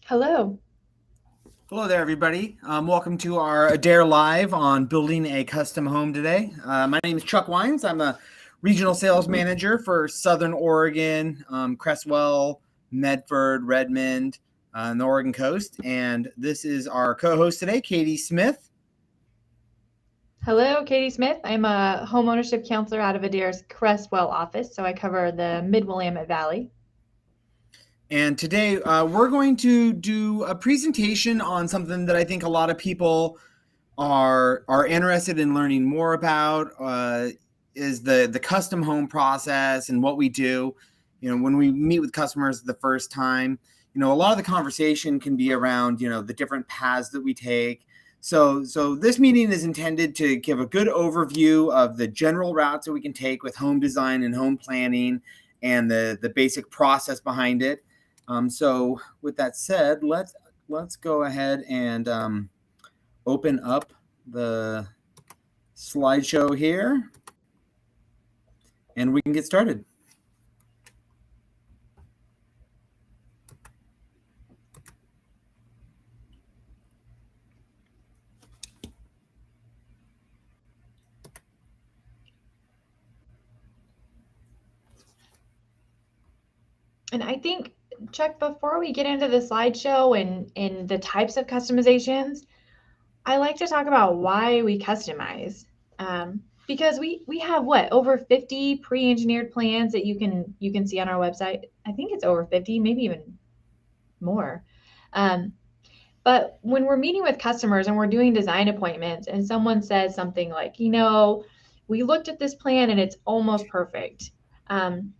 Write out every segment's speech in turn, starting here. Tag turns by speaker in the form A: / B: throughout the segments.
A: Hello.
B: Hello there, everybody. Welcome to our Adair Live on building a custom home today. My name is Chuck Wines. I'm a regional sales manager for Southern Oregon, Cresswell, Medford, Redmond, and the Oregon coast. And this is our co-host today, Katie Smith.
A: Hello, Katie Smith. I'm a homeownership counselor out of Adair's Cresswell office, so I cover the Mid-Willamette Valley.
B: And today we're going to do a presentation on something that I think a lot of people are interested in learning more about is the custom home process and what we do. When we meet with customers the first time, a lot of the conversation can be around the different paths that we take. So this meeting is intended to give a good overview of the general routes that we can take with home design and home planning and the basic process behind it. So with that said, let's go ahead and open up the slideshow here and we can get started.
A: And I think, Chuck, before we get into the slideshow and the types of customizations, I like to talk about why we customize. Because we have over 50 pre-engineered plans that you can see on our website. I think it's over 50, maybe even more. Um, But when we're meeting with customers and we're doing design appointments and someone says something like, we looked at this plan and it's almost perfect. Um,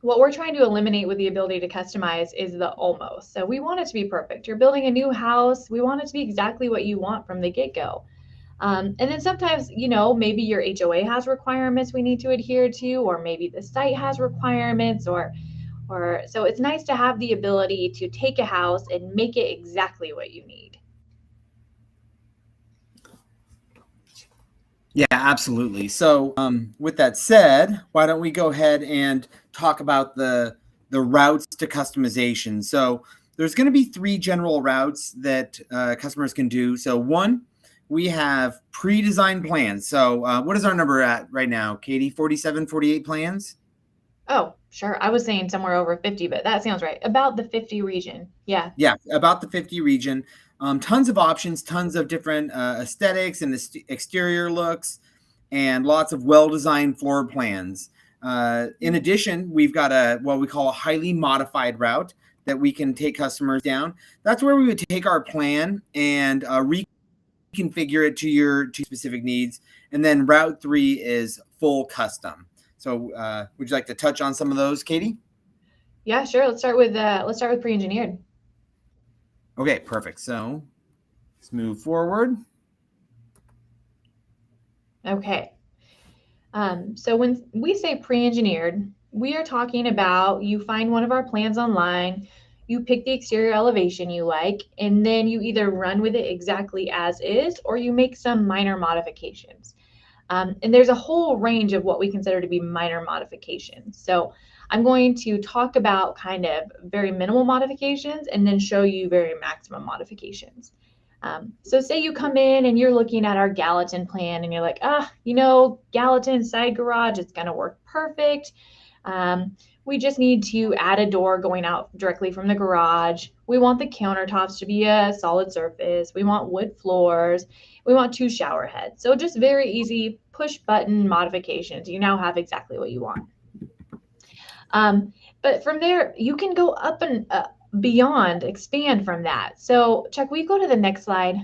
A: what we're trying to eliminate with the ability to customize is the almost. So we want it to be perfect. You're building a new house. We want it to be exactly what you want from the get-go. And then sometimes, maybe your HOA has requirements we need to adhere to, or maybe the site has requirements, or so it's nice to have the ability to take a house and make it exactly what you need.
B: Yeah, absolutely. So with that said, why don't we go ahead and talk about the routes to customization. So there's going to be three general routes that customers can do. So one, we have pre-designed plans. So what is our number at right now, Katie? 47, 48 plans?
A: Oh, sure. I was saying somewhere over 50, but that sounds right. About the 50 region. Yeah.
B: Yeah, about the 50 region. Tons of options, tons of different aesthetics and exterior looks, and lots of well-designed floor plans. In addition, we've got what we call a highly modified route that we can take customers down. That's where we would take our plan and reconfigure it to your specific needs. And then route 3 is full custom. So would you like to touch on some of those, Katie?
A: Yeah, sure. Let's start with pre-engineered.
B: Okay, perfect. So let's move forward.
A: Okay. So when we say pre-engineered, we are talking about you find one of our plans online, you pick the exterior elevation you like, and then you either run with it exactly as is or you make some minor modifications. And there's a whole range of what we consider to be minor modifications. So I'm going to talk about kind of very minimal modifications and then show you very maximum modifications. So say you come in and you're looking at our Gallatin plan and you're like, Gallatin side garage, it's going to work perfect. We just need to add a door going out directly from the garage. We want the countertops to be a solid surface. We want wood floors. We want 2 shower heads. So just very easy push button modifications. You now have exactly what you want. But from there, you can go up and beyond, expand from that. So Chuck, we go to the next slide.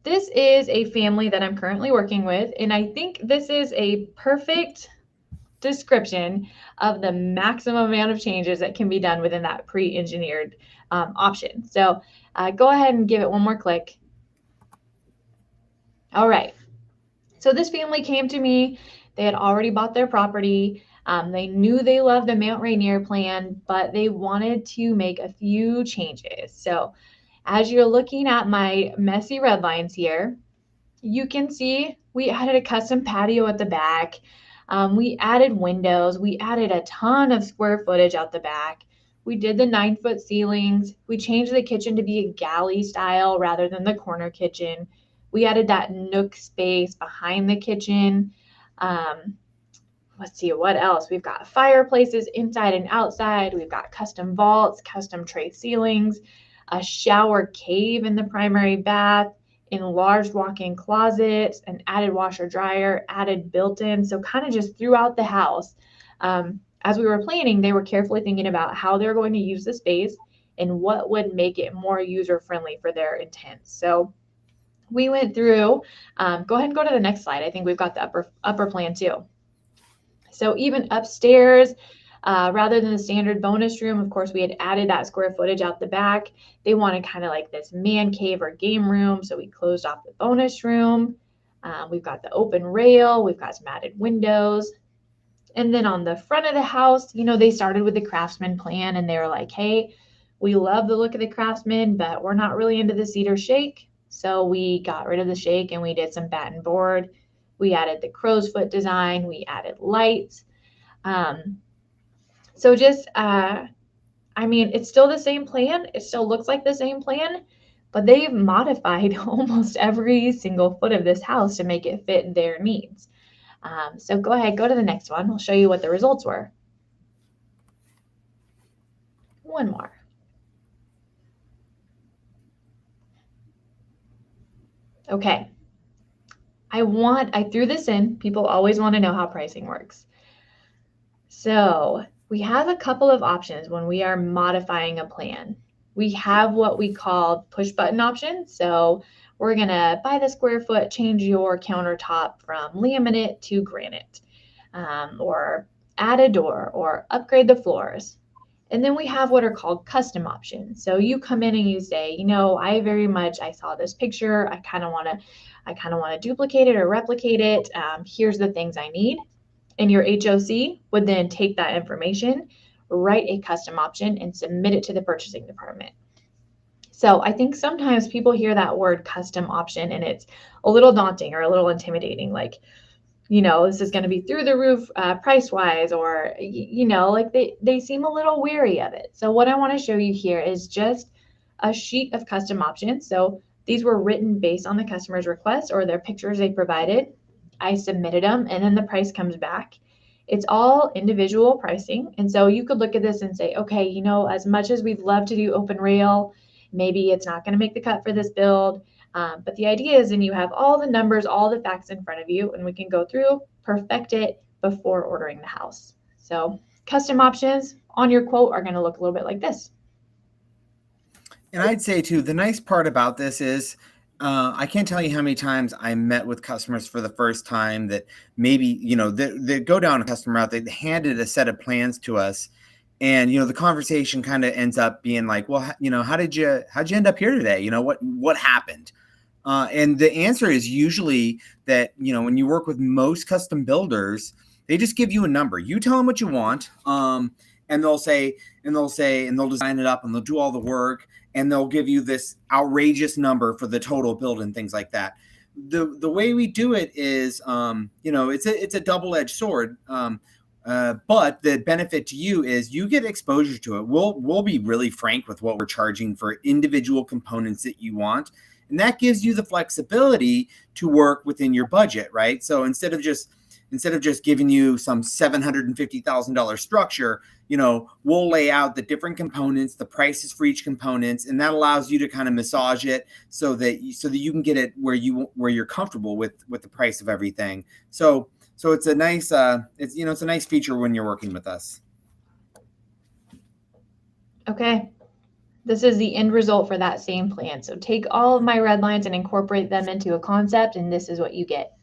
A: This is a family that I'm currently working with, and I think this is a perfect description of the maximum amount of changes that can be done within that pre-engineered option. So go ahead and give it one more click. All right. So this family came to me. They had already bought their property. They knew they loved the Mount Rainier plan, but they wanted to make a few changes. So as you're looking at my messy red lines here, you can see we added a custom patio at the back. We added windows. We added a ton of square footage out the back. We did the 9-foot ceilings. We changed the kitchen to be a galley style rather than the corner kitchen. We added that nook space behind the kitchen. Um, let's see what else. We've got fireplaces inside and outside. We've got custom vaults, custom tray ceilings, a shower cave in the primary bath, enlarged walk-in closets, an added washer dryer, added built-in. So kind of just throughout the house. As we were planning, they were carefully thinking about how they're going to use the space and what would make it more user-friendly for their intent. So we went through, go ahead and go to the next slide. I think we've got the upper plan too. So even upstairs, rather than the standard bonus room, of course, we had added that square footage out the back. They wanted kind of like this man cave or game room, so we closed off the bonus room. We've got the open rail. We've got some added windows. And then on the front of the house, you know, they started with the Craftsman plan, and they were like, hey, we love the look of the Craftsman, but we're not really into the cedar shake. So we got rid of the shake and we did some batten board. We added the crow's foot design. We added lights. So just, I mean, it's still the same plan. It still looks like the same plan, but they've modified almost every single foot of this house to make it fit their needs. So go ahead, go to the next one. I'll show you what the results were. One more. Okay. I threw this in. People always want to know how pricing works. So we have a couple of options when we are modifying a plan. We have what we call push button options. So we're going to, by the square foot, change your countertop from laminate to granite, or add a door or upgrade the floors. And then we have what are called custom options. So you come in and you say, you know, I saw this picture. I kind of want to duplicate it or replicate it. Here's the things I need. And your HOC would then take that information, write a custom option, and submit it to the purchasing department. So I think sometimes people hear that word custom option and it's a little daunting or a little intimidating, like, you know, this is going to be through the roof price wise, or, you know, like they seem a little weary of it. So what I want to show you here is just a sheet of custom options. So these were written based on the customer's request or their pictures they provided. I submitted them and then the price comes back. It's all individual pricing. And so you could look at this and say, okay, you know, as much as we'd love to do open rail, maybe it's not going to make the cut for this build. But the idea is, and you have all the numbers, all the facts in front of you, and we can go through, perfect it before ordering the house. So custom options on your quote are going to look a little bit like this.
B: And I'd say too, the nice part about this is, I can't tell you how many times I met with customers for the first time that maybe, you know, they go down a customer route, they handed a set of plans to us. And, you know, the conversation kind of ends up being like, well, you know, how'd you end up here today? You know, what happened? And the answer is usually that, you know, when you work with most custom builders, they just give you a number. You tell them what you want, and they'll design it up and they'll do all the work, and they'll give you this outrageous number for the total build and things like that. The way we do it is, you know, it's a double-edged sword. But the benefit to you is you get exposure to it. We'll be really frank with what we're charging for individual components that you want. And that gives you the flexibility to work within your budget, right? So instead of just giving you some $750,000 structure, you know, we'll lay out the different components, the prices for each components, and that allows you to kind of massage it so that you can get it where you're comfortable with the price of everything. So it's a nice it's a nice feature when you're working with us. Okay.
A: This is the end result for that same plan. So take all of my red lines and incorporate them into a concept, and this is what you get.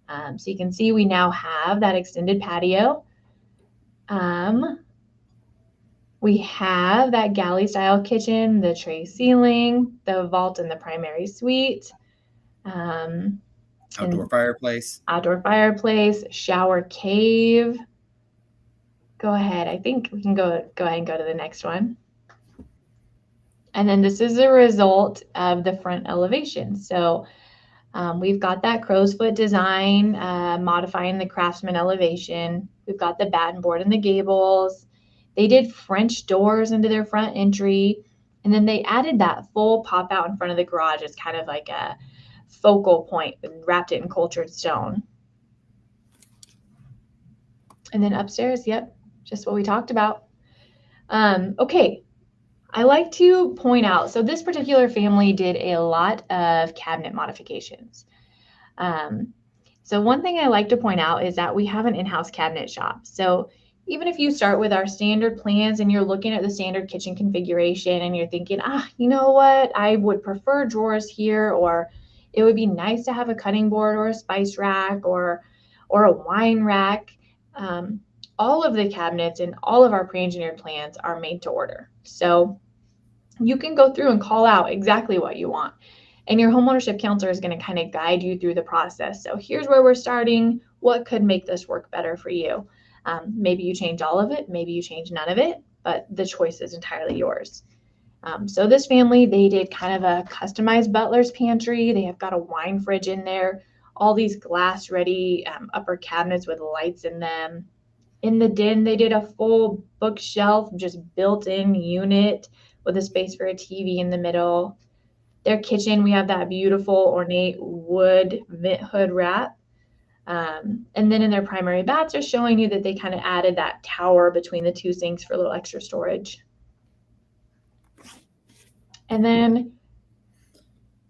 A: So you can see we now have that extended patio. We have that galley style kitchen, the tray ceiling, the vault in the primary suite.
B: Outdoor fireplace,
A: shower cave. Go ahead. I think we can go ahead and go to the next one. And then this is the result of the front elevation. So We've got that crow's foot design, modifying the craftsman elevation. We've got the batten board in the gables. They did French doors into their front entry. And then they added that full pop out in front of the garage as kind of like a focal point and wrapped it in cultured stone. And then upstairs, yep, just what we talked about. Okay, I like to point out, so this particular family did a lot of cabinet modifications. So one thing I like to point out is that we have an in-house cabinet shop. So even if you start with our standard plans and you're looking at the standard kitchen configuration and you're thinking, you know what, I would prefer drawers here, or it would be nice to have a cutting board or a spice rack or a wine rack. All of the cabinets and all of our pre-engineered plans are made to order. So you can go through and call out exactly what you want. And your homeownership counselor is going to kind of guide you through the process. So here's where we're starting. What could make this work better for you? Maybe you change all of it. Maybe you change none of it, but the choice is entirely yours. So this family, they did kind of a customized butler's pantry. They have got a wine fridge in there, all these glass ready upper cabinets with lights in them. In the den, they did a full bookshelf, just built-in unit with a space for a TV in the middle. Their kitchen, we have that beautiful ornate wood vent hood wrap. And then in their primary baths, they're showing you that they kind of added that tower between the two sinks for a little extra storage. And then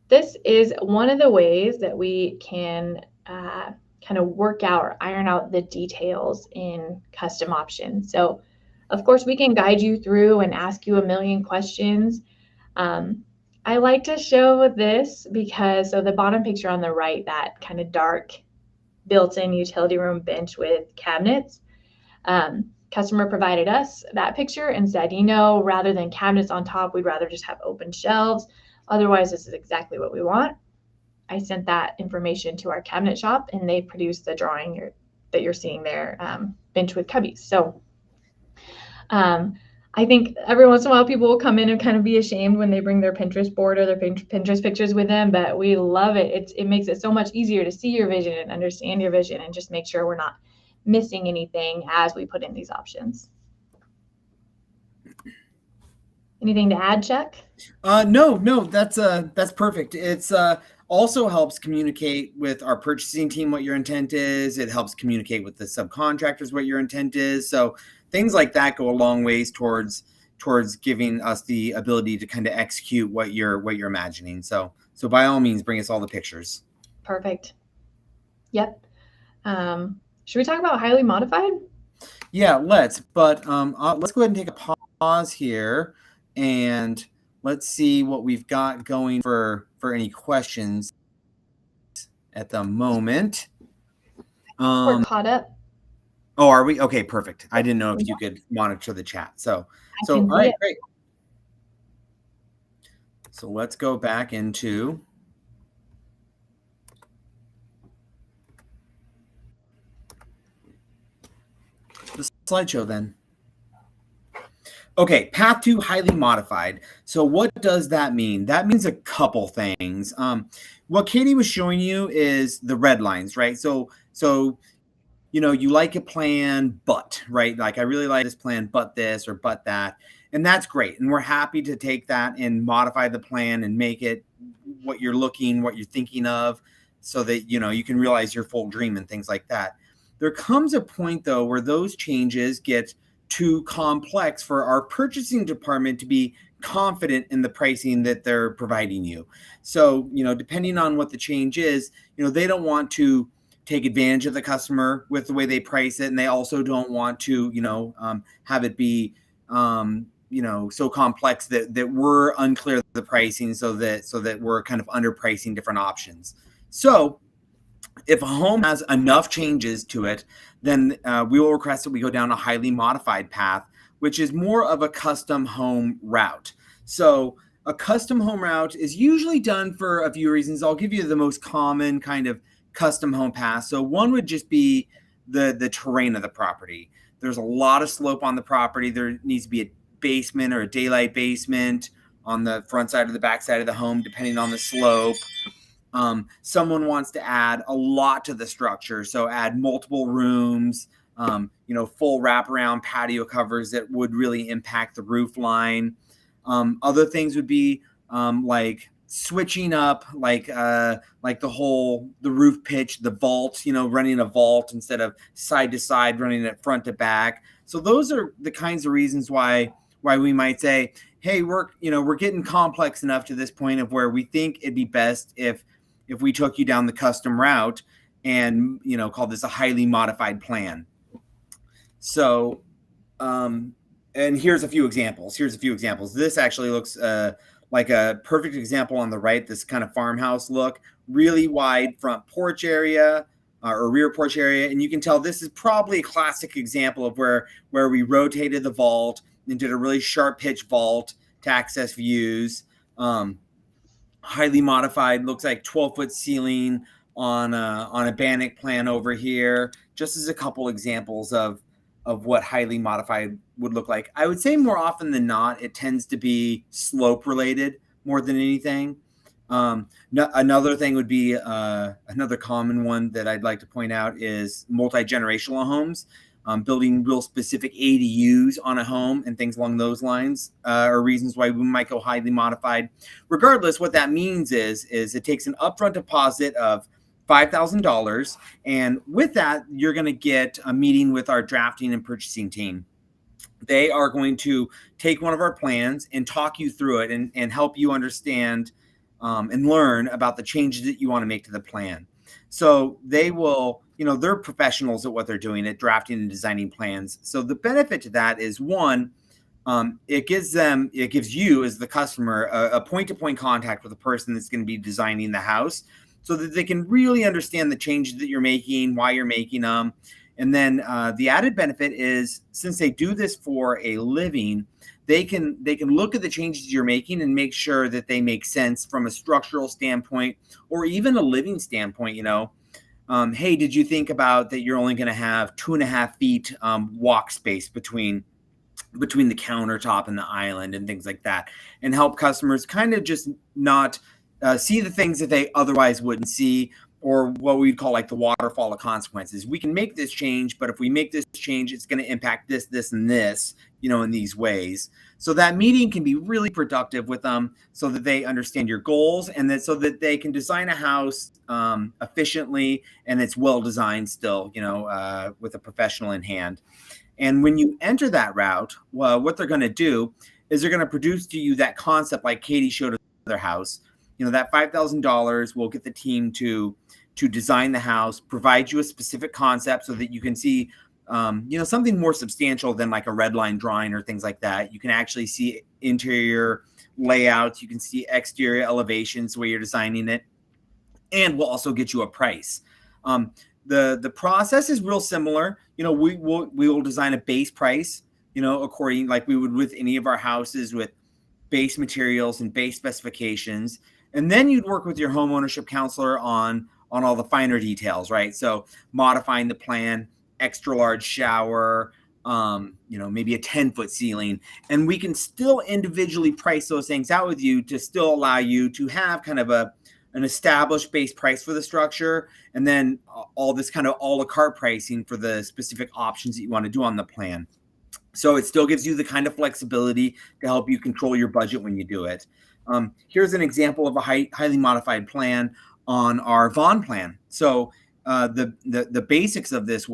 A: this is one of the ways that we can kind of work out or iron out the details in custom options. So of course we can guide you through and ask you a million questions. I like to show this because, so the bottom picture on the right, that kind of dark built-in utility room bench with cabinets, customer provided us that picture and said, rather than cabinets on top, we'd rather just have open shelves. Otherwise, this is exactly what we want. I sent that information to our cabinet shop and they produced the drawing that you're seeing there, bench with cubbies. So I think every once in a while people will come in and kind of be ashamed when they bring their Pinterest board or their Pinterest pictures with them, but we love it. It makes it so much easier to see your vision and understand your vision and just make sure we're not missing anything as we put in these options. Anything to add, Chuck?
B: No, that's perfect. It's also helps communicate with our purchasing team what your intent is. It helps communicate with the subcontractors what your intent is. So things like that go a long ways towards giving us the ability to kind of execute what you're imagining. So by all means, bring us all the pictures.
A: Perfect. Yep. Should we talk about highly modified?
B: Yeah, let's. But let's go ahead and take a pause here, and let's see what we've got going for any questions at the moment.
A: We're caught up.
B: Oh, are we? Okay, perfect. I didn't know if you could monitor the chat. So all right, great. So let's go back into the slideshow then. Okay, path to highly modified. So what does that mean? That means a couple things. What Katie was showing you is the red lines, right? So you like a plan, but, right? Like I really like this plan, but this or but that. And that's great. And we're happy to take that and modify the plan and make it what you're thinking of so that, you can realize your full dream and things like that. There comes a point though, where those changes get too complex for our purchasing department to be confident in the pricing that they're providing you. So, depending on what the change is, they don't want to take advantage of the customer with the way they price it. And they also don't want to, have it be, so complex that we're unclear the pricing so that we're kind of underpricing different options. So if a home has enough changes to it, then we will request that we go down a highly modified path, which is more of a custom home route. So a custom home route is usually done for a few reasons. I'll give you the most common kind of custom home path. So one would just be the terrain of the property. There's a lot of slope on the property. There needs to be a basement or a daylight basement on the front side or the back side of the home, depending on the slope. Someone wants to add a lot to the structure, so add multiple rooms, full wraparound patio covers that would really impact the roof line. Other things would be like switching up, like the roof pitch, the vault, running a vault instead of side to side, running it front to back. So those are the kinds of reasons why we might say, hey, we're getting complex enough to this point of where we think it'd be best if we took you down the custom route and call this a highly modified plan. So and here's a few examples. This actually looks like a perfect example on the right, this kind of farmhouse look, really wide front porch area or rear porch area. And you can tell this is probably a classic example of where we rotated the vault and did a really sharp pitch vault to access views. Highly modified, looks like 12-foot ceiling on a Bannock plan over here, just as a couple examples of what highly modified would look like. I would say more often than not, it tends to be slope related more than anything. Another thing would be another common one that I'd like to point out is multi-generational homes. Building real specific ADUs on a home and things along those lines are reasons why we might go highly modified. Regardless, what that means is it takes an upfront deposit of $5,000, and with that, you're going to get a meeting with our drafting and purchasing team. They are going to take one of our plans and talk you through it and help you understand and learn about the changes that you want to make to the plan. So they will, they're professionals at what they're doing at drafting and designing plans. So the benefit to that is, one, it gives you as the customer a point-to-point contact with the person that's going to be designing the house, so that they can really understand the changes that you're making, why you're making them. And then the added benefit is, since they do this for a living, they can look at the changes you're making and make sure that they make sense from a structural standpoint or even a living standpoint. Hey, did you think about that you're only going to have 2.5 feet walk space between the countertop and the island and things like that, and help customers kind of just not see the things that they otherwise wouldn't see, or what we'd call like the waterfall of consequences. We can make this change, but if we make this change, it's going to impact this, this, and this, in these ways. So that meeting can be really productive with them, so that they understand your goals, and so that they can design a house efficiently and it's well designed still, with a professional in hand. And when you enter that route, well, what they're going to do is they're going to produce to you that concept like Katie showed us their house. That $5,000 will get the team to design the house, provide you a specific concept so that you can see, something more substantial than like a red line drawing or things like that. You can actually see interior layouts. You can see exterior elevations where you're designing it, and we'll also get you a price. The process is real similar. We will design a base price, according like we would with any of our houses, with base materials and base specifications. And then you'd work with your home ownership counselor on all the finer details, right? So modifying the plan, extra large shower, maybe a 10-foot ceiling. And we can still individually price those things out with you to still allow you to have kind of an established base price for the structure, and then all this kind of a la carte pricing for the specific options that you want to do on the plan. So it still gives you the kind of flexibility to help you control your budget when you do it. Here's an example of a highly modified plan on our Vaughn plan. So the basics of this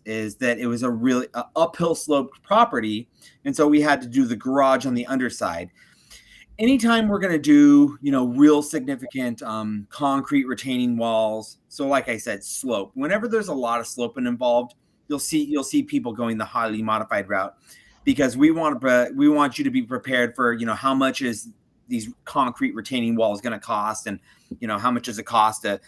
B: is that it was a really uphill sloped property, and so we had to do the garage on the underside. Anytime we're going to do, real significant concrete retaining walls, so like I said, slope. Whenever there's a lot of sloping involved, you'll see people going the highly modified route, because we want you to be prepared for, how much is these concrete retaining walls going to cost, and how much does it cost to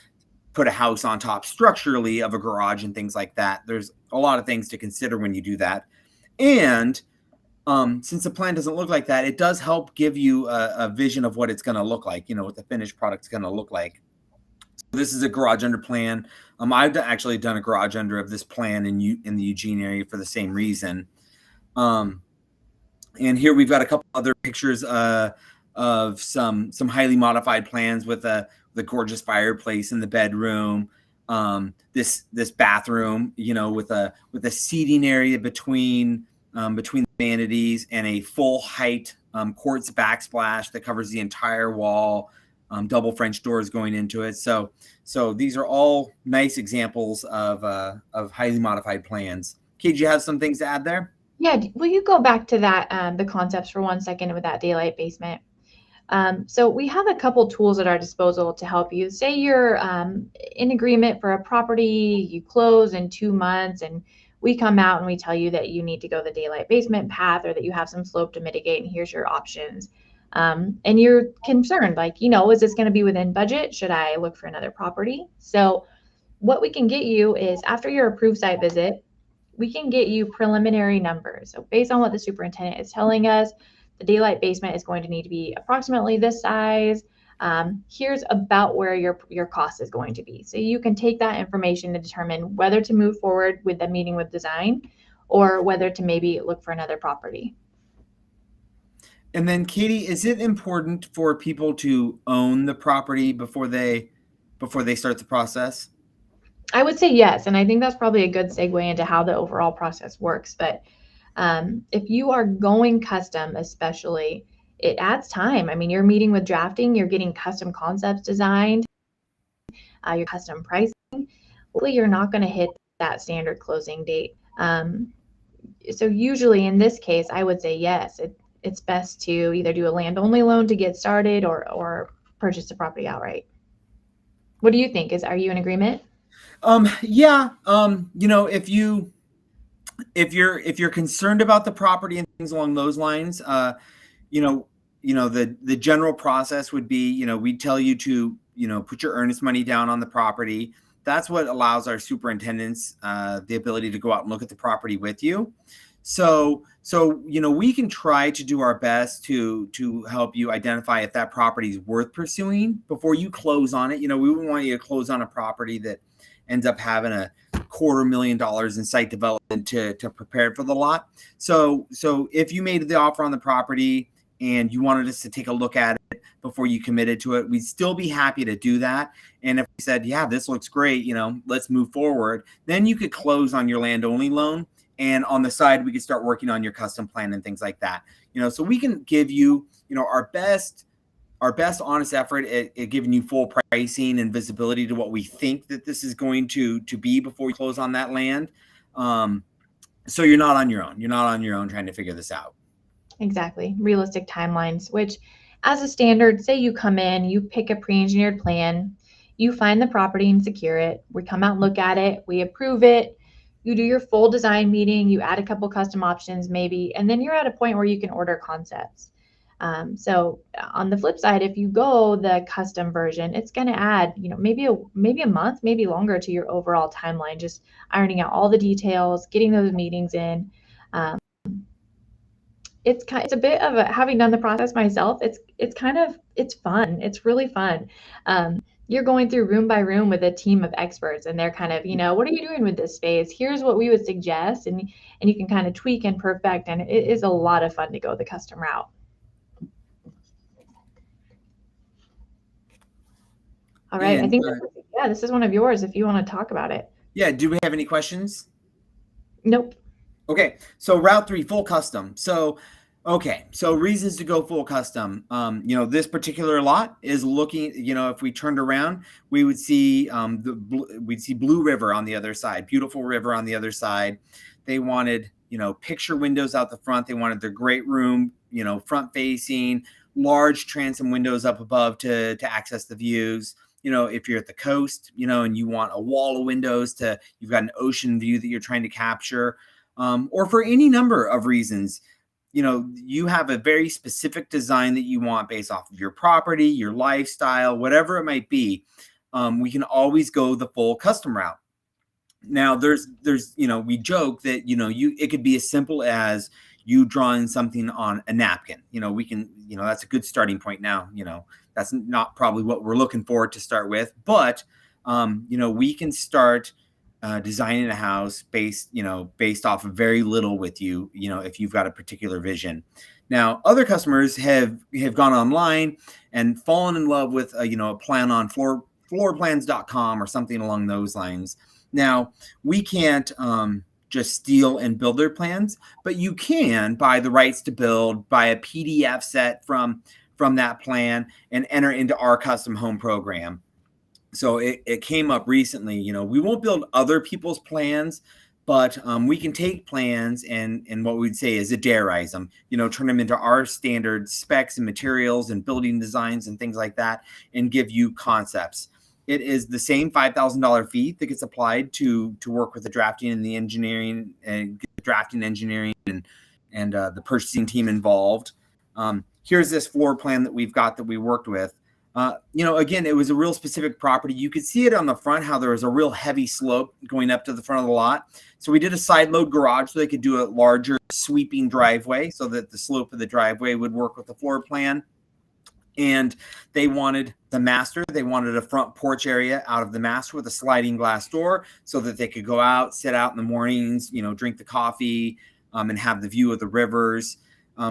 B: put a house on top structurally of a garage and things like that. There's a lot of things to consider when you do that. And since the plan doesn't look like that, it does help give you a vision of what it's going to look like, what the finished product's going to look like. So this is a garage under plan. I've actually done a garage under of this plan in the Eugene area for the same reason. And here we've got a couple other pictures of some highly modified plans with a the gorgeous fireplace in the bedroom, this bathroom, with a seating area between the vanities, and a full height quartz backsplash that covers the entire wall. Double French doors going into it. So these are all nice examples of highly modified plans. Kate, do you have some things to add there?
A: Yeah, will you go back to that, the concepts for 1 second with that daylight basement? So we have a couple tools at our disposal to help you. Say you're in agreement for a property, you close in 2 months, and we come out and we tell you that you need to go the daylight basement path, or that you have some slope to mitigate, and here's your options. And you're concerned, like, is this going to be within budget? Should I look for another property? So what we can get you is, after your approved site visit, we can get you preliminary numbers. So based on what the superintendent is telling us, the daylight basement is going to need to be approximately this size. Here's about where your cost is going to be. So you can take that information to determine whether to move forward with the meeting with design, or whether to maybe look for another property.
B: And then, Katie, is it important for people to own the property before they start the process?
A: I would say yes, and I think that's probably a good segue into how the overall process works. But if you are going custom, especially, it adds time. I mean, you're meeting with drafting, you're getting custom concepts designed, your custom pricing. Hopefully, you're not going to hit that standard closing date. So usually in this case, I would say yes. It's best to either do a land-only loan to get started, or purchase the property outright. What do you think? Are you in agreement?
B: Yeah. If you're concerned about the property and things along those lines, the general process would be, we tell you to, put your earnest money down on the property. That's what allows our superintendents the ability to go out and look at the property with you. So we can try to do our best to help you identify if that property is worth pursuing before you close on it. We wouldn't want you to close on a property that ends up having a $250,000 in site development to prepare for the lot. So if you made the offer on the property and you wanted us to take a look at it before you committed to it, we'd still be happy to do that. And if we said, yeah, this looks great, let's move forward, then you could close on your land only loan. And on the side, we could start working on your custom plan and things like that. So we can give you, our best honest effort at giving you full pricing and visibility to what we think that this is going to be before we close on that land. So you're not on your own. You're not on your own trying to figure this out.
A: Exactly. Realistic timelines, which, as a standard, say you come in, you pick a pre-engineered plan, you find the property and secure it. We come out and look at it. We approve it. You do your full design meeting. You add a couple custom options maybe, and then you're at a point where you can order concepts. So on the flip side, if you go the custom version, it's going to add, maybe a month, maybe longer, to your overall timeline, just ironing out all the details, getting those meetings in. It's a bit of having done the process myself. It's fun. It's really fun. You're going through room by room with a team of experts, and they're kind of, what are you doing with this space? Here's what we would suggest, and you can kind of tweak and perfect, and it is a lot of fun to go the custom route. All right, I think this is one of yours if you want to talk about it.
B: Yeah, do we have any questions?
A: Nope.
B: Okay, so route 3, full custom. So reasons to go full custom. This particular lot is looking, if we turned around, we would see we'd see Blue River on the other side, beautiful river on the other side. They wanted, picture windows out the front. They wanted their great room, front facing, large transom windows up above to access the views. If you're at the coast, and you want a wall of windows you've got an ocean view that you're trying to capture, or for any number of reasons, you have a very specific design that you want based off of your property, your lifestyle, whatever it might be. We can always go the full custom route. Now there's, we joke that, it could be as simple as you drawing something on a napkin. We can, that's a good starting point now. That's not probably what we're looking for to start with, but, we can start designing a house based off of very little with you, if you've got a particular vision. Now, other customers have gone online and fallen in love with a plan on floorplans.com or something along those lines. Now, we can't just steal and build their plans, but you can buy the rights to build, buy a PDF set from that plan, and enter into our custom home program. So it came up recently. We won't build other people's plans, but we can take plans and what we'd say is Adairize them, turn them into our standard specs and materials and building designs and things like that, and give you concepts. It is the same $5,000 fee that gets applied to work with the drafting and the engineering and drafting engineering and the purchasing team involved. Here's this floor plan that we've got that we worked with. Again, it was a real specific property. You could see it on the front, how there was a real heavy slope going up to the front of the lot. So we did a side load garage so they could do a larger sweeping driveway so that the slope of the driveway would work with the floor plan. And they wanted the master. They wanted a front porch area out of the master with a sliding glass door so that they could go out, sit out in the mornings, drink the coffee, and have the view of the rivers.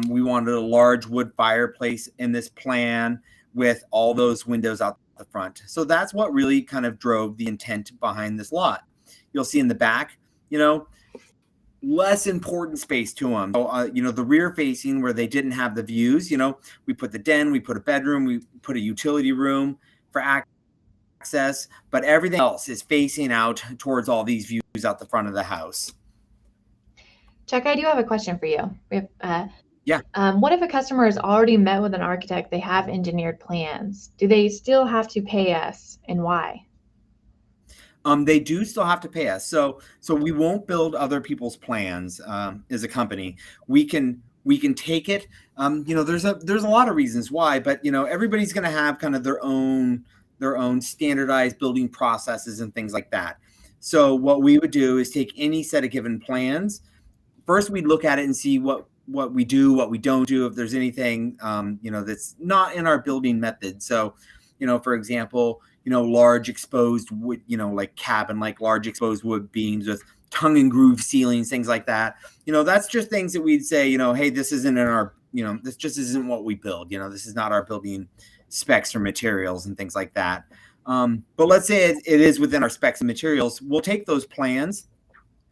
B: We wanted a large wood fireplace in this plan with all those windows out the front. So that's what really kind of drove the intent behind this lot. You'll see in the back, less important space to them. So, the rear facing where they didn't have the views, we put the den, we put a bedroom, we put a utility room for access, but everything else is facing out towards all these views out the front of the house.
A: Chuck, I do have a question for you.
B: Yeah.
A: What if a customer has already met with an architect, they have engineered plans? Do they still have to pay us, and why?
B: They do still have to pay us. So we won't build other people's plans as a company. We can take it. There's a lot of reasons why, but everybody's going to have kind of their own standardized building processes and things like that. So what we would do is take any set of given plans. First, we'd look at it and see what we do, what we don't do, if there's anything, that's not in our building method. So, for example, large exposed wood, like cabin, like large exposed wood beams with tongue and groove ceilings, things like that. That's just things that we'd say, hey, this isn't in our, this just isn't what we build. This is not our building specs or materials and things like that. But let's say it is within our specs and materials. We'll take those plans,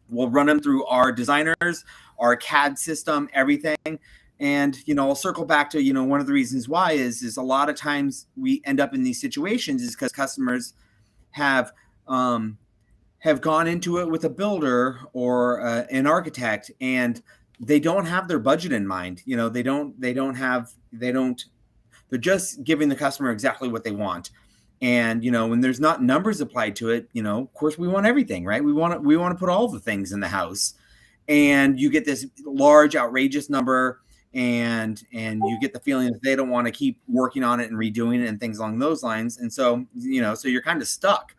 B: we'll run them through our designers, our CAD system, everything. And, I'll circle back to, one of the reasons why is a lot of times we end up in these situations is because customers have gone into it with a builder or an architect, and they don't have their budget in mind. They're just giving the customer exactly what they want. And, when there's not numbers applied to it, of course we want everything, right? We want to put all the things in the house, and you get this large, outrageous number, and you get the feeling that they don't want to keep working on it and redoing it and things along those lines. And so, so you're kind of stuck.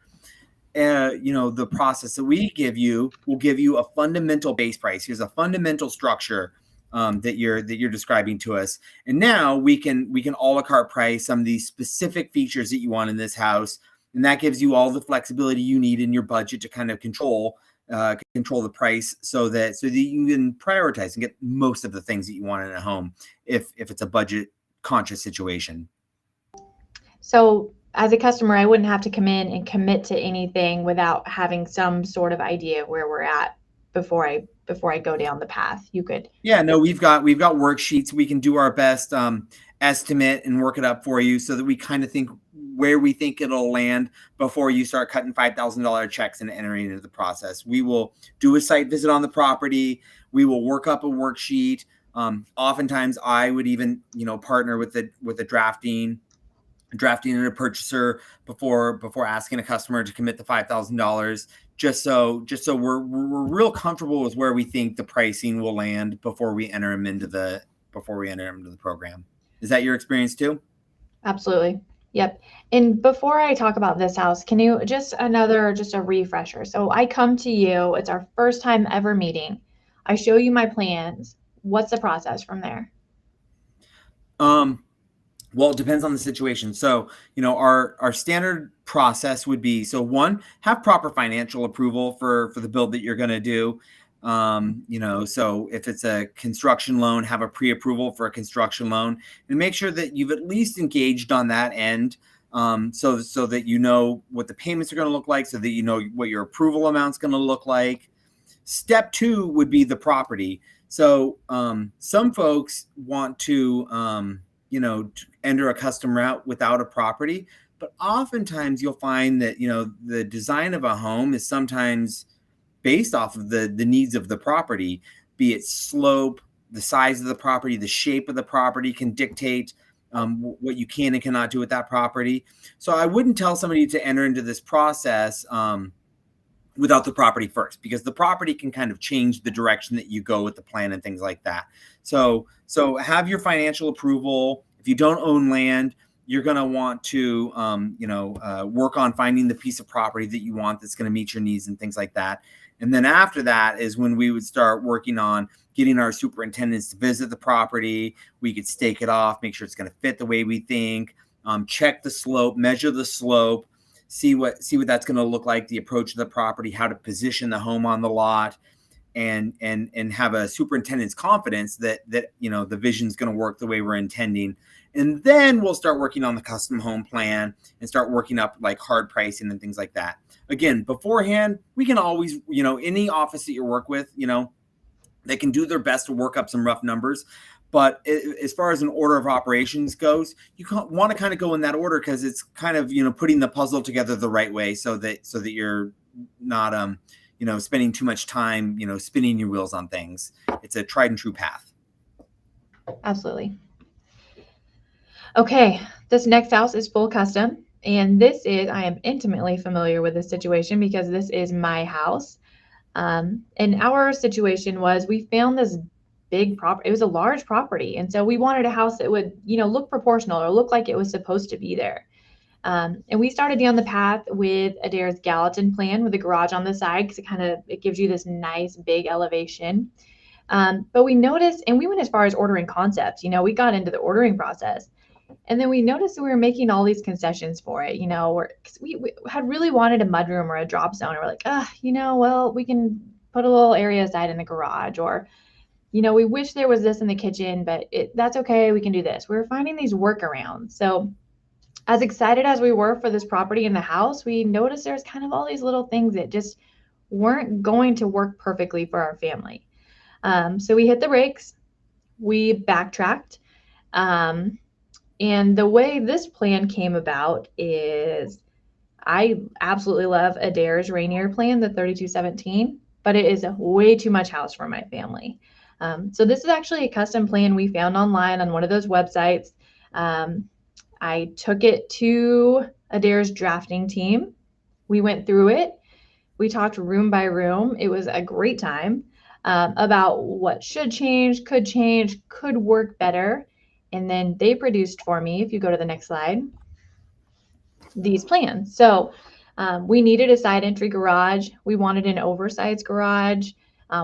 B: The process that we give you will give you a fundamental base price. Here's a fundamental structure that you're describing to us. And now we can a la carte price some of these specific features that you want in this house. And that gives you all the flexibility you need in your budget to kind of control the price so that you can prioritize and get most of the things that you want in a home if it's a budget conscious situation.
A: So as a customer, I wouldn't have to come in and commit to anything without having some sort of idea where we're at before I go down the path. You could.
B: Yeah, no, we've got worksheets. We can do our best estimate and work it up for you so that we kind of think where we think it'll land before you start cutting $5,000 checks and entering into the process. We will do a site visit on the property. We will work up a worksheet. Oftentimes I would even, partner with the drafting and a purchaser before asking a customer to commit the $5,000, just so we're real comfortable with where we think the pricing will land before we enter them into the program. Is that your experience too?
A: Absolutely. Yep. And before I talk about this house, can you just a refresher? So I come to you, it's our first time ever meeting. I show you my plans. What's the process from there?
B: Well, it depends on the situation. So, our standard process would be, so one, have proper financial approval for the build that you're going to do. So if it's a construction loan, have a pre-approval for a construction loan, and make sure that you've at least engaged on that end. So that you know what the payments are going to look like, so that you know what your approval amount's going to look like. Step two would be the property. So some folks want to, enter a custom route without a property, but oftentimes you'll find that, the design of a home is sometimes based off of the needs of the property, be it slope, the size of the property, the shape of the property can dictate what you can and cannot do with that property. So I wouldn't tell somebody to enter into this process without the property first, because the property can kind of change the direction that you go with the plan and things like that. So have your financial approval. If you don't own land, you're going to want to, work on finding the piece of property that you want that's going to meet your needs and things like that. And then after that is when we would start working on getting our superintendents to visit the property. We could stake it off, make sure it's going to fit the way we think, check the slope, measure the slope, see what that's going to look like, the approach of the property, how to position the home on the lot, and have a superintendent's confidence that the vision is going to work the way we're intending. And then we'll start working on the custom home plan and start working up like hard pricing and things like that. Again, beforehand, we can always, any office that you work with, they can do their best to work up some rough numbers. But as far as an order of operations goes, you want to kind of go in that order, because it's kind of, putting the puzzle together the right way, so that you're not, spending too much time, spinning your wheels on things. It's a tried and true path.
A: Absolutely. Okay, this next house is full custom. And I am intimately familiar with this situation because this is my house. And our situation was, we found this big property. It was a large property. And so we wanted a house that would, look proportional or look like it was supposed to be there. And we started down the path with Adair's Gallatin plan with a garage on the side, because it gives you this nice big elevation. But we noticed, and we went as far as ordering concepts. We got into the ordering process. And then we noticed that we were making all these concessions for it, cause we had really wanted a mudroom or a drop zone. And we're like, well, we can put a little area aside in the garage, or, we wish there was this in the kitchen, but that's okay. We can do this. We were finding these workarounds. So as excited as we were for this property in the house, we noticed there's kind of all these little things that just weren't going to work perfectly for our family. So we hit the brakes, we backtracked. And the way this plan came about is, I absolutely love Adair's Rainier plan, the 3217, but it is way too much house for my family. So this is actually a custom plan we found online on one of those websites. I took it to Adair's drafting team. We went through it. We talked room by room. It was a great time about what should change, could work better. And then they produced for me, if you go to the next slide, these plans. So we needed a side entry garage. We wanted an oversized garage.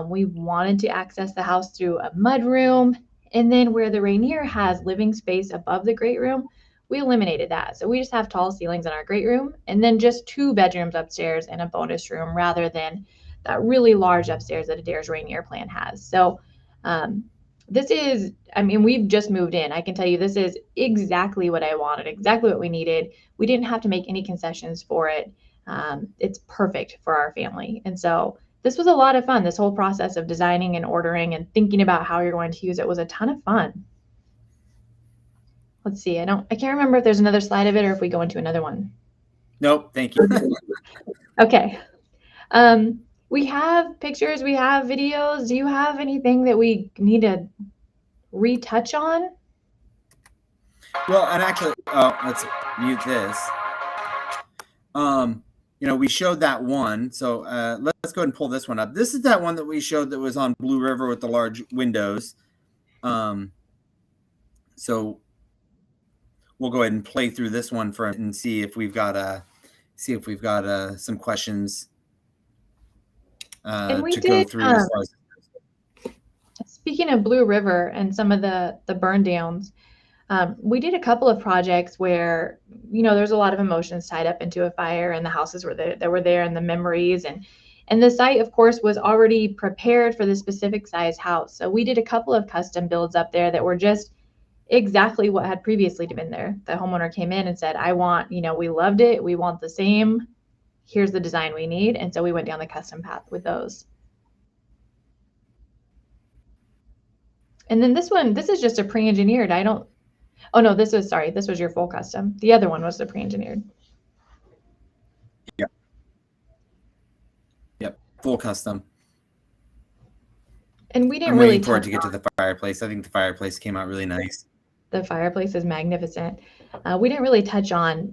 A: We wanted to access the house through a mudroom. And then where the Rainier has living space above the great room, we eliminated that. So we just have tall ceilings in our great room, and then just 2 bedrooms upstairs and a bonus room, rather than that really large upstairs that Adair's Rainier plan has. So we've just moved in. I can tell you this is exactly what I wanted, exactly what we needed. We didn't have to make any concessions for it. It's perfect for our family. And so this was a lot of fun. This whole process of designing and ordering and thinking about how you're going to use it was a ton of fun. Let's see. I can't remember if there's another slide of it or if we go into another one.
B: Nope. Thank you.
A: Okay. We have pictures, we have videos. Do you have anything that we need to retouch on?
B: Well, and actually, let's mute this. We showed that one. So let's go ahead and pull this one up. This is that one that we showed that was on Blue River with the large windows. So we'll go ahead and play through this one and see if we've got some questions
A: And we
B: to
A: did,
B: go through.
A: Speaking of Blue River and some of the burn downs, We did a couple of projects where, there's a lot of emotions tied up into a fire, and the houses were there, that were there, and the memories, and the site, of course, was already prepared for the specific size house. So we did a couple of custom builds up there that were just exactly what had previously been there. The homeowner came in and said, I want, we loved it. We want the same. Here's the design we need. And so we went down the custom path with those. And then this is just a pre-engineered. Oh no, this was your full custom. The other one was the pre-engineered.
B: Yep, full custom.
A: And we didn't
B: I'm
A: really
B: waiting for it to get to the fireplace. I think the fireplace came out really nice.
A: The fireplace is magnificent. We didn't really touch on,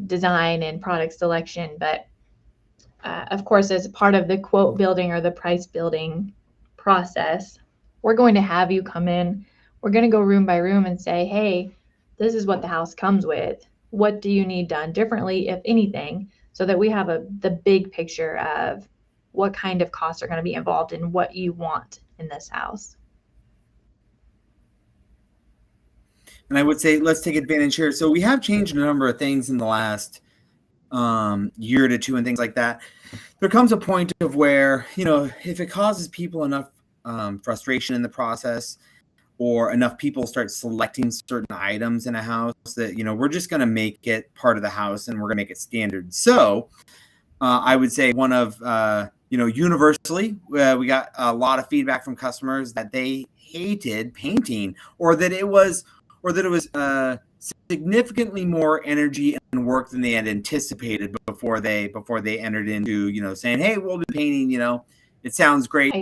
A: design and product selection, but of course, as part of the quote building or the price building process, we're going to have you come in. We're going to go room by room and say, hey, this is what the house comes with. What do you need done differently, if anything, so that we have the big picture of what kind of costs are going to be involved in what you want in this house.
B: And I would say let's take advantage here. So we have changed a number of things in the last year to two and things like that. There comes a point of where, if it causes people enough frustration in the process, or enough people start selecting certain items in a house, that, we're just going to make it part of the house and we're going to make it standard. So I would say one of, universally, we got a lot of feedback from customers that they hated painting, or that it was significantly more energy and work than they had anticipated before they entered into, saying, hey, we'll do painting, it sounds great.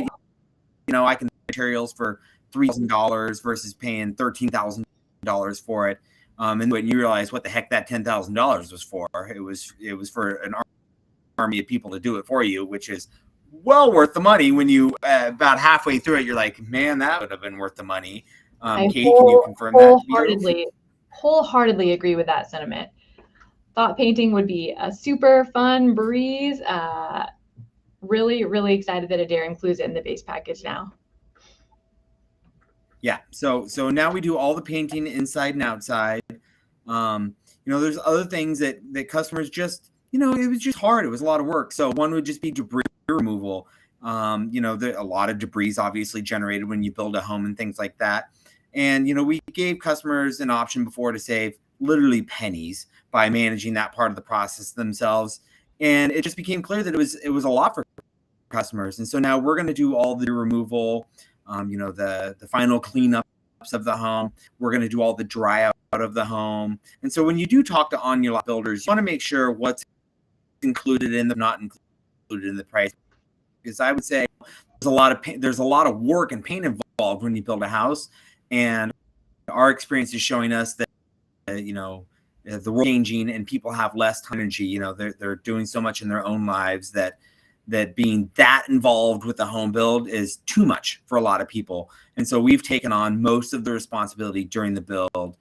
B: I can materials for $3,000 versus paying $13,000 for it. And when you realize what the heck that $10,000 was for, it was for an army of people to do it for you, which is well worth the money. When you about halfway through it, you're like, man, that would have been worth the money. Katie, can you confirm that?
A: Wholeheartedly agree with that sentiment. Thought painting would be a super fun breeze. Really, really excited that Adair includes it in the base package now.
B: Yeah, so now we do all the painting inside and outside. There's other things that customers just, it was just hard. It was a lot of work. So one would just be debris removal. A lot of debris is obviously generated when you build a home and things like that. And, we gave customers an option before to save literally pennies by managing that part of the process themselves. And it just became clear that it was a lot for customers. And so now we're going to do all the removal, the final cleanups of the home. We're going to do all the dry out of the home. And so when you do talk to on-your-lot builders, you want to make sure what's included in the not included in the price. Because I would say there's a lot of work and paint involved when you build a house. And our experience is showing us that, the world changing and people have less energy. They're doing so much in their own lives that being that involved with the home build is too much for a lot of people. And so we've taken on most of the responsibility during the build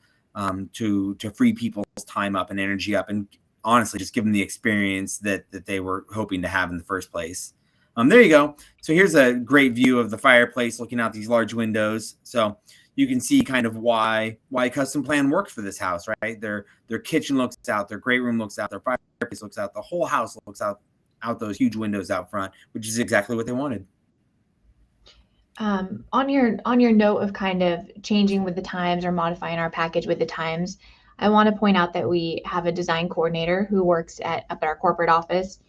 B: to free people's time up and energy up, and honestly just give them the experience that they were hoping to have in the first place. There you go. So here's a great view of the fireplace looking out these large windows. So you can see kind of why custom plan works for this house, right? Their kitchen looks out, their great room looks out, their fireplace looks out, the whole house looks out those huge windows out front, which is exactly what they wanted.
A: On your note of kind of changing with the times or modifying our package with the times, I want to point out that we have a design coordinator who works up at our corporate office,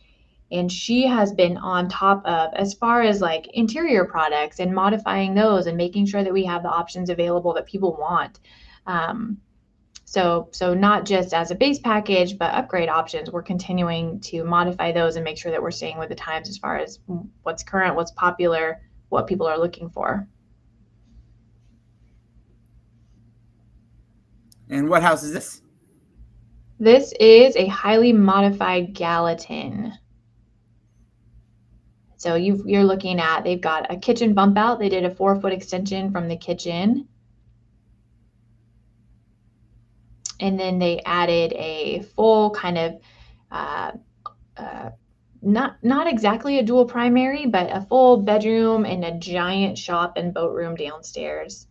A: and she has been on top of, as far as like interior products and modifying those and making sure that we have the options available that people want. So not just as a base package, but upgrade options. We're continuing to modify those and make sure that we're staying with the times as far as what's current, what's popular, what people are looking for.
B: And what house is this?
A: This is a highly modified Gallatin. So you're looking at, they've got a kitchen bump out. They did a 4-foot extension from the kitchen. And then they added a full kind of, not exactly a dual primary, but a full bedroom and a giant shop and boat room downstairs.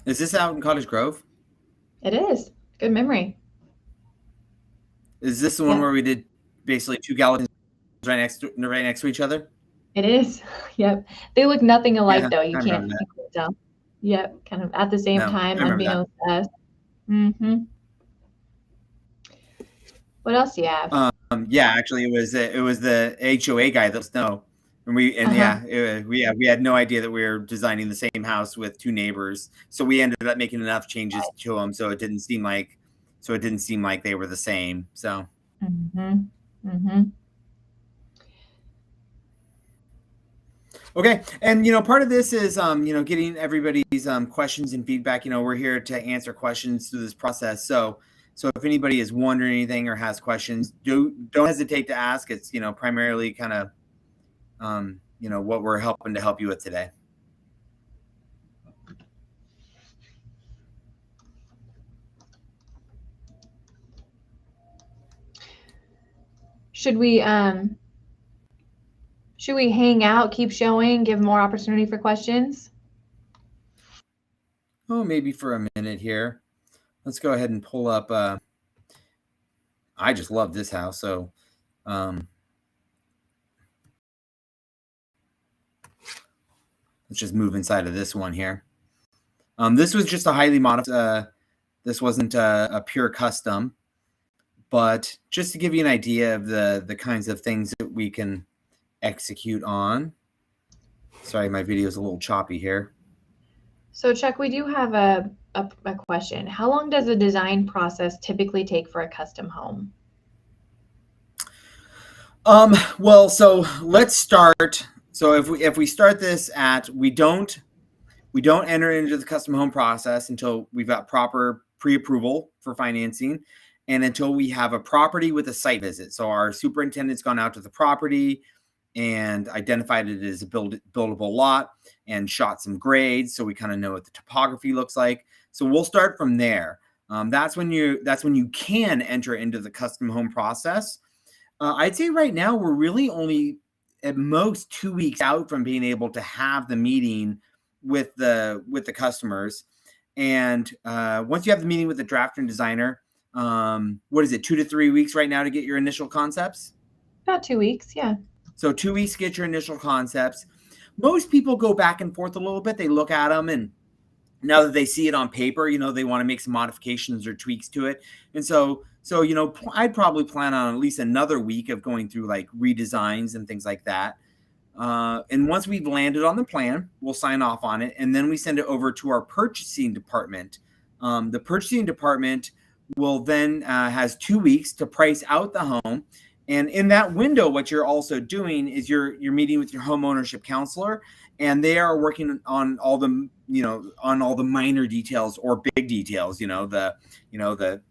B: Is this out in Cottage Grove?
A: It is. Good memory.
B: Is this the one
A: Yep,
B: where we did basically two Gallatin's right next to each other?
A: it is. Yep. They look nothing alike
B: Yeah,
A: though.
B: I remember that.
A: You can't tell. Yep, kind of at the same
B: No,
A: time,
B: I remember that.
A: unbeknownst to us. Mm-hmm. What else do you have?
B: Yeah, actually, it was the HOA guy that let us know, and
A: Uh-huh.
B: yeah, we had no idea that we were designing the same house with two neighbors. So we ended up making enough changes to them so it didn't seem like they were the same. So
A: Mm-hmm. Mm-hmm.
B: okay, and part of this is getting everybody's questions and feedback. We're here to answer questions through this process. So if anybody is wondering anything or has questions, don't hesitate to ask. It's primarily kind of what we're helping to help you with today.
A: Should we hang out, keep showing, give more opportunity for questions?
B: Oh, maybe for a minute here. Let's go ahead and pull up. I just love this house, so let's just move inside of this one here. This was just a highly modified. This wasn't a pure custom, but just to give you an idea of the kinds of things that we can execute on. Sorry, my video is a little choppy here.
A: So Chuck, we do have a question. How long does the design process typically take for a custom home?
B: Well, so let's start. So if we start this at we don't enter into the custom home process until we've got proper pre-approval for financing and until we have a property with a site visit. So our superintendent's gone out to the property and identified it as a buildable lot and shot some grades so we kind of know what the topography looks like. So we'll start from there. That's when you can enter into the custom home process. I'd say right now we're really only at most 2 weeks out from being able to have the meeting with the customers. And once you have the meeting with the drafter and designer, what is it, 2 to 3 weeks right now to get your initial concepts?
A: About 2 weeks, yeah.
B: So 2 weeks to get your initial concepts. Most people go back and forth a little bit. They look at them, and now that they see it on paper, they want to make some modifications or tweaks to it. And so I'd probably plan on at least another week of going through like redesigns and things like that. And once we've landed on the plan, we'll sign off on it, and then we send it over to our purchasing department. The purchasing department will then has 2 weeks to price out the home. And in that window, what you're also doing is you're meeting with your home ownership counselor, and they are working on all the minor details or big details. The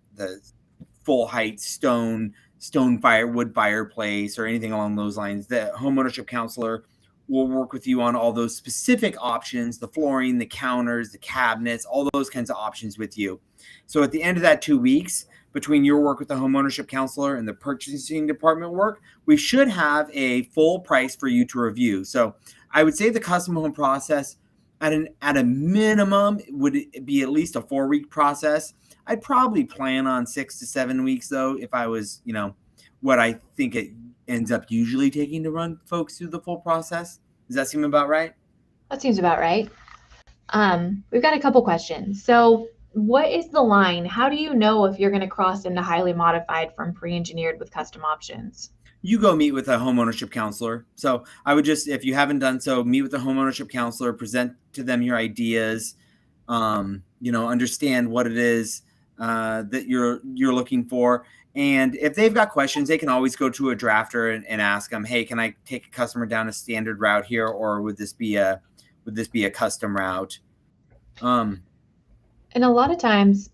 B: full height stone wood fireplace or anything along those lines. The home ownership counselor will work with you on all those specific options, the flooring, the counters, the cabinets, all those kinds of options with you. So at the end of that 2 weeks, between your work with the home ownership counselor and the purchasing department work, we should have a full price for you to review. So I would say the custom home process at a minimum would be at least a 4-week process. I'd probably plan on 6 to 7 weeks though, if I was, what I think it ends up usually taking to run folks through the full process. Does that seem about right?
A: That seems about right. We've got a couple questions. So what is the line? How do you know if you're going to cross into highly modified from pre-engineered with custom options?
B: You go meet with a home ownership counselor. So I would just, if you haven't done so, meet with the home ownership counselor, present to them your ideas, understand what it is that you're looking for. And if they've got questions, they can always go to a drafter and ask them, hey, can I take a customer down a standard route here, or would this be a custom route?
A: And a lot of times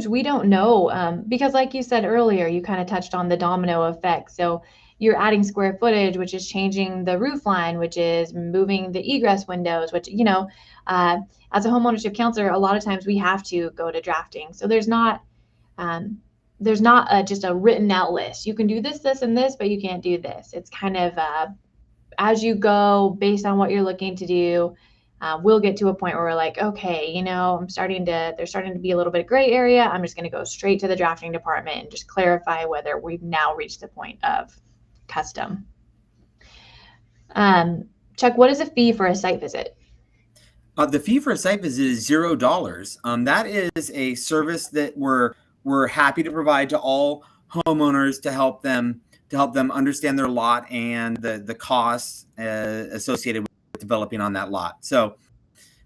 A: we don't know because like you said earlier, you kind of touched on the domino effect. So you're adding square footage, which is changing the roof line, which is moving the egress windows, which, as a homeownership counselor, a lot of times we have to go to drafting. So there's not just a written out list. You can do this, this, and this, but you can't do this. It's kind of as you go based on what you're looking to do. we'll get to a point where we're like, okay, there's starting to be a little bit of gray area. I'm just going to go straight to the drafting department and just clarify whether we've now reached the point of custom. Chuck, what is a fee for a site visit?
B: The fee for a site visit is $0. That is a service that we're happy to provide to all homeowners to help them understand their lot and the costs associated with developing on that lot. So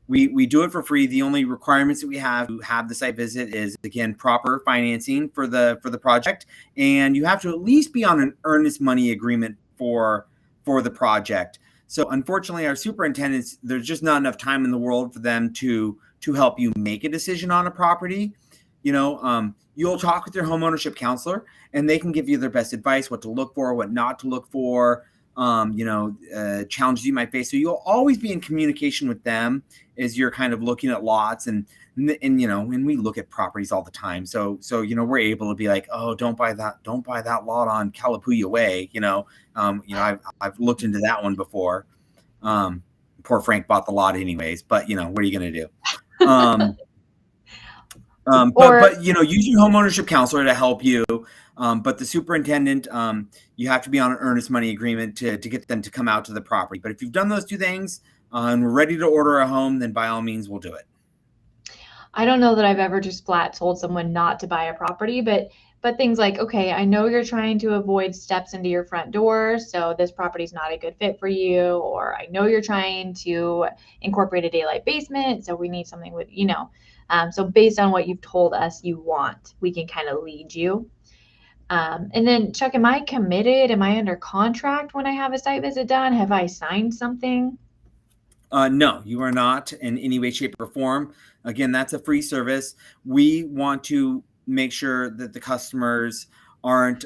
B: we do it for free. The only requirements that we have to have the site visit is, again, proper financing for the project, and you have to at least be on an earnest money agreement for the project. So unfortunately, our superintendents, there's just not enough time in the world for them to help you make a decision on a property. You'll talk with your homeownership counselor, and they can give you their best advice, what to look for, what not to look for, challenges you might face. So you'll always be in communication with them as you're kind of looking at lots, and we look at properties all the time. So we're able to be like, oh, don't buy that lot on Kalapuya Way. I've looked into that one before. Poor Frank bought the lot anyways, but what are you going to do? But use your homeownership counselor to help you. But the superintendent, you have to be on an earnest money agreement to get them to come out to the property. But if you've done those two things and we're ready to order a home, then by all means, we'll do it.
A: I don't know that I've ever just flat told someone not to buy a property, but things like, okay, I know you're trying to avoid steps into your front door, so this property's not a good fit for you, or I know you're trying to incorporate a daylight basement, so we need something with, so based on what you've told us you want, we can kind of lead you. And then, Chuck, am I committed? Am I under contract when I have a site visit done? Have I signed something?
B: No, you are not in any way, shape, or form. Again, that's a free service. We want to make sure that the customers aren't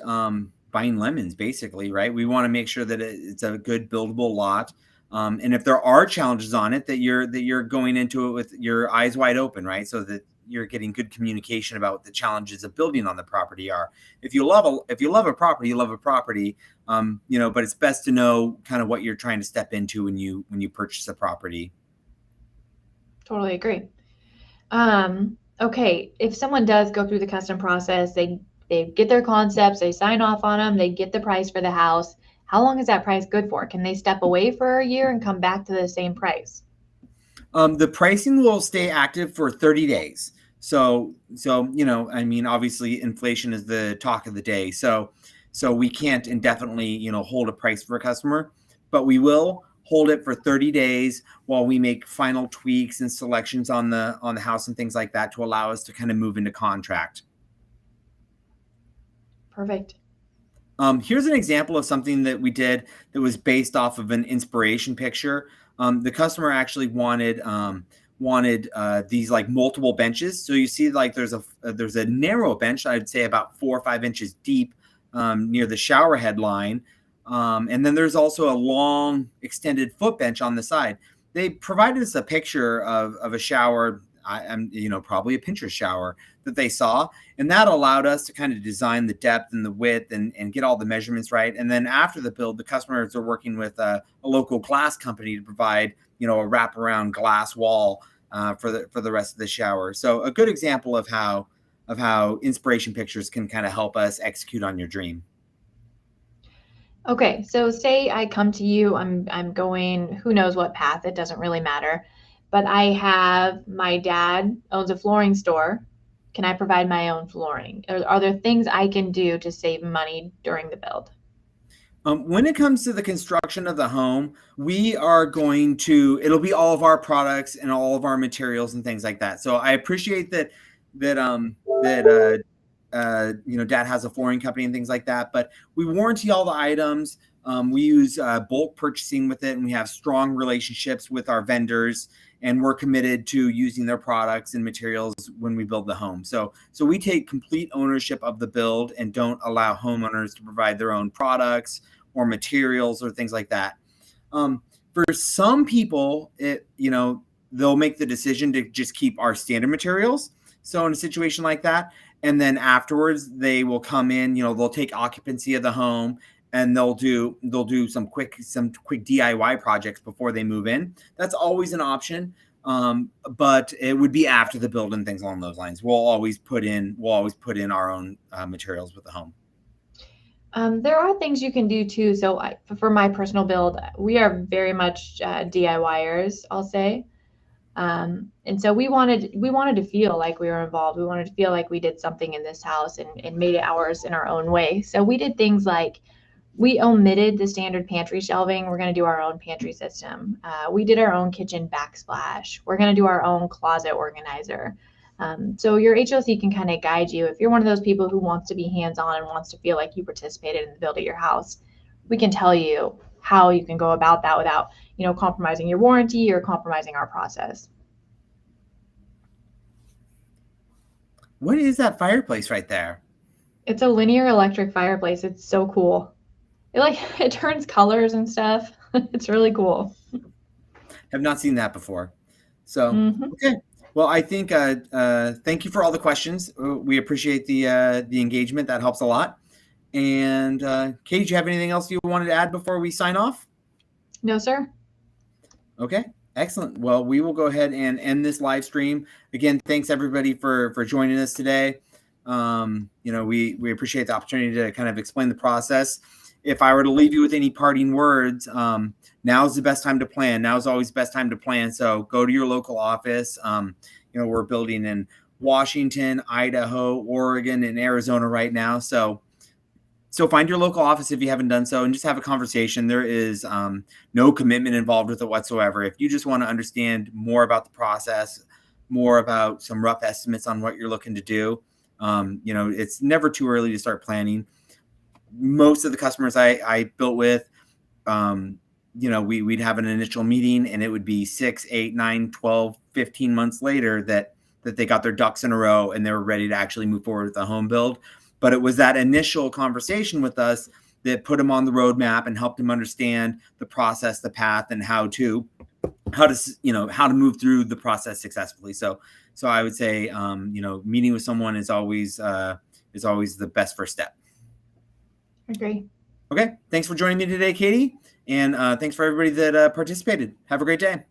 B: buying lemons, basically, right? We want to make sure that it's a good buildable lot. And if there are challenges on it, that you're going into it with your eyes wide open, right? So that you're getting good communication about what the challenges of building on the property are. If you love a property, you love a property. But it's best to know kind of what you're trying to step into when you purchase a property.
A: Totally agree. Okay, if someone does go through the custom process, they get their concepts, they sign off on them, they get the price for the house. How long is that price good for? Can they step away for a year and come back to the same price?
B: The pricing will stay active for 30 days. So obviously inflation is the talk of the day. So we can't indefinitely, hold a price for a customer, but we will hold it for 30 days while we make final tweaks and selections on the house and things like that to allow us to kind of move into contract.
A: Perfect.
B: Here's an example of something that we did that was based off of an inspiration picture. The customer actually wanted these like multiple benches. So you see, like there's a narrow bench, I'd say about 4 or 5 inches deep, near the shower head line. And then there's also a long extended foot bench on the side. They provided us a picture of a shower, probably a Pinterest shower that they saw. And that allowed us to kind of design the depth and the width and get all the measurements right. And then after the build, the customers are working with a local glass company to provide, a wraparound glass wall for the rest of the shower. So a good example of how inspiration pictures can kind of help us execute on your dream.
A: Okay, so say I come to you, I'm going who knows what path, it doesn't really matter. But my dad owns a flooring store. Can I provide my own flooring? Are there things I can do to save money during the build?
B: When it comes to the construction of the home, it'll be all of our products and all of our materials and things like that. So I appreciate that Dad has a flooring company and things like that, but we warranty all the items. We use bulk purchasing with it, and we have strong relationships with our vendors, and we're committed to using their products and materials when we build the home. So we take complete ownership of the build and don't allow homeowners to provide their own products or materials or things like that. For some people, they'll make the decision to just keep our standard materials. So in a situation like that, and then afterwards they will come in, they'll take occupancy of the home and they'll do some quick DIY projects before they move in. That's always an option. But it would be after the build and things along those lines. We'll always put in our own materials with the home.
A: There are things you can do too. So for my personal build, we are very much DIYers, I'll say. And so we wanted to feel like we were involved. We wanted to feel like we did something in this house and made it ours in our own way. So we did things like we omitted the standard pantry shelving. We're going to do our own pantry system. We did our own kitchen backsplash. We're going to do our own closet organizer. So your HOC can kind of guide you. If you're one of those people who wants to be hands-on and wants to feel like you participated in the build of your house, we can tell you how you can go about that without, compromising your warranty or compromising our process.
B: What is that fireplace right there?
A: It's a linear electric fireplace. It's so cool. It turns colors and stuff. It's really cool.
B: Have not seen that before. So,
A: Mhm.
B: Okay. Well, I think thank you for all the questions. We appreciate the engagement. That helps a lot. And Katie, do you have anything else you wanted to add before we sign off?
A: No, sir.
B: Okay, excellent. Well, we will go ahead and end this live stream. Again, thanks everybody for joining us today. We appreciate the opportunity to kind of explain the process. If I were to leave you with any parting words, now's the best time to plan. Now is always the best time to plan. So go to your local office. We're building in Washington, Idaho, Oregon, and Arizona right now. So find your local office if you haven't done so and just have a conversation. There is no commitment involved with it whatsoever. If you just want to understand more about the process, more about some rough estimates on what you're looking to do, it's never too early to start planning. Most of the customers I built with, we'd have an initial meeting and it would be 6, 8, 9, 12, 15 months later that they got their ducks in a row and they were ready to actually move forward with the home build. But it was that initial conversation with us that put them on the roadmap and helped them understand the process, the path, and how to move through the process successfully. So I would say, meeting with someone is always the best first step.
A: Agree.
B: Okay. Thanks for joining me today, Katie. And thanks for everybody that participated. Have a great day.